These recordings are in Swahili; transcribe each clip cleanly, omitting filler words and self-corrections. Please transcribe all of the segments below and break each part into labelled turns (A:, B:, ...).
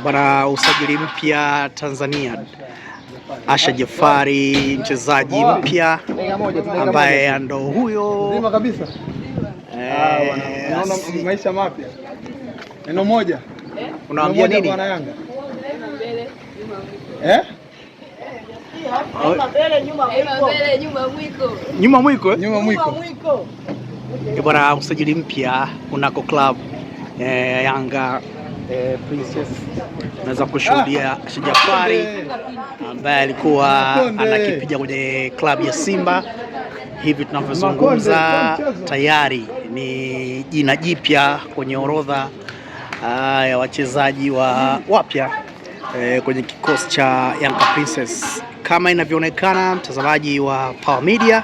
A: Bwana, usajili mpya Tanzania, Asha Jafari, mchezaji mpya ambaye ndo huyo
B: kabisa. Unaona maisha mapya. Neno moja.
A: Unaambia nini
B: bwana Yanga?
A: Nyuma mwiko. Bwana, usajili mpya unako club Yanga Princess. Unaweza kushuhudia Asha Jafari ambaye alikuwa anakipiga kwenye klabu ya Simba. Hivi tunavyozungumza tayari ni jina jipya kwenye orodha ya wachezaji wapya kwenye kikosi cha Yanga Princess. Kama inavyoonekana, mtazamaji wa Power Media,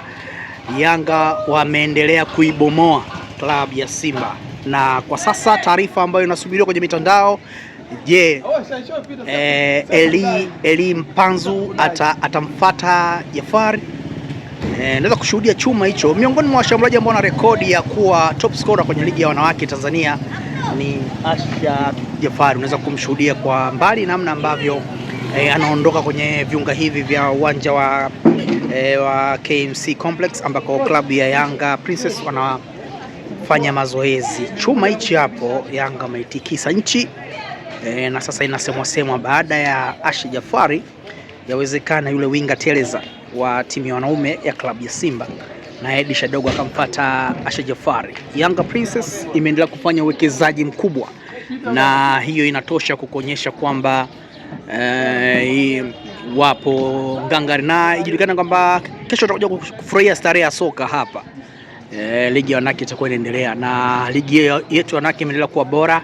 A: Yanga wameendelea kuibomoa klabu ya Simba, na kwa sasa taarifa ambayo inasubiriwa kwenye mitandao, je, Eli Mpanzu atamfuata Jafari? Naweza kushuhudia chuma hicho. Miongoni mwa washambuliaji ambao wana rekodi ya kuwa top scorer kwenye ligi ya wanawake Tanzania ni Asha Jafari. Unaweza kumshuhudia kwa mbali namna ambavyo anaondoka kwenye viunga hivi vya uwanja wa KMC Complex ambako klabu ya Yanga Princess wanafanya mazoezi. Chuma hichi hapo Yanga wameitikisa nchi na sasa inasemwa baada ya Asha Jafari, yawezekana yule winga teleza wa timu ya wanaume ya klabu ya Simba na Edi Shadogo akamfuata Asha Jafari. Yanga Princess imeendelea kufanya uwekezaji mkubwa, na hiyo inatosha kukuonyesha kwamba wapo ngangari, na ijulikana kwamba kesho tutakuja kufurahia starehe ya soka hapa. Ligi ya wanawake itakuwa inaendelea, na ligi yetu ya wanawake imeendelea kuwa bora.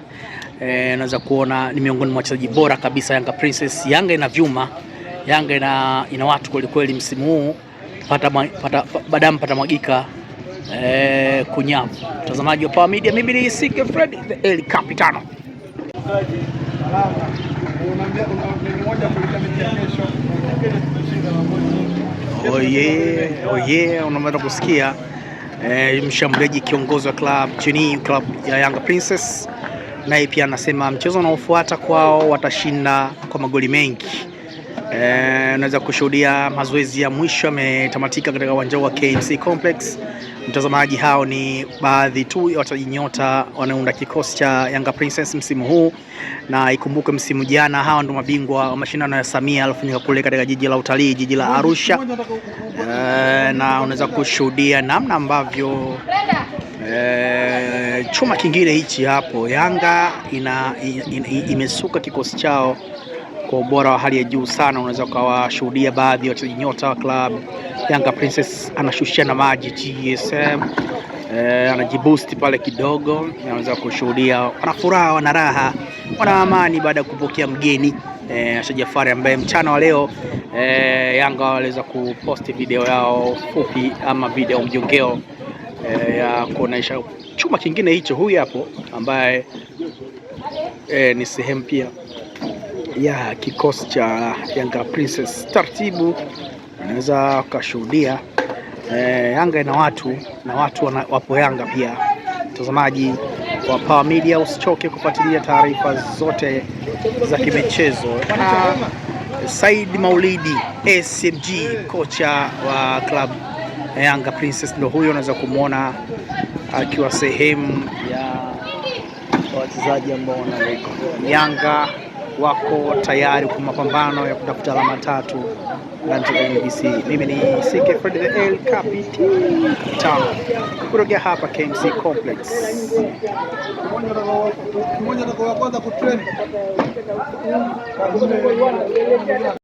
A: Naweza kuona ni miongoni mwa wachezaji bora kabisa Yanga Princess. Yanga ina vyuma, Yanga ina watu kweli kweli msimu huu, pata mwagika kunyavu. Mtazamaji wa Power Media, mimi ni Sike Fred the El Capitano. Oye, unaweza kusikia mshambuliaji kiongozi wa club ya Yanga Princess, naye pia anasema mchezo unaofuata kwao watashinda kwa magoli mengi. Unaweza kushuhudia mazoezi ya mwisho yametamatika katika uwanja wa KMC Complex. Mtazamaji, hao ni baadhi tu ya wachezaji nyota wanaounda kikosi cha Yanga Princess msimu huu, na ikumbuke msimu jana hawa ndio mabingwa wa mashindano ya Samia alifanyika kule katika jiji la utalii, jiji la Arusha. Na unaweza kushuhudia namna ambavyo chuma kingine hichi hapo Yanga imesuka kikosi chao kwa ubora wa hali ya juu sana. Unaweza ukawashuhudia baadhi ya wachezaji nyota wa club Yanga Princess anashushia na maji GSM, anajiboost pale kidogo. Unaweza kushuhudia wana furaha, wana raha, wana amani baada ya kupokea mgeni Asha Jafari, ambaye mchana wa leo Yanga waliweza kuposti video yao fupi ama video mjongeo ya kuonesha chuma kingine hicho. Huyu hapo ambaye ni sehemu pia ya kikosi cha Yanga Princess. Taratibu unaweza ukashuhudia Yanga ina watu na watu wapo Yanga pia. Mtazamaji wa Power Media, usichoke kufuatilia taarifa zote za kimichezo. Bwana Said Maulidi SMG, kocha wa club Yanga Princess, ndio huyo. Unaweza kumwona akiwa sehemu ya wachezaji ambao Yanga wako tayari kwa mapambano ya kutafuta alama tatu katika NBC. Mimi ni CK Fred the El Capitano kutoka hapa KMC Complex.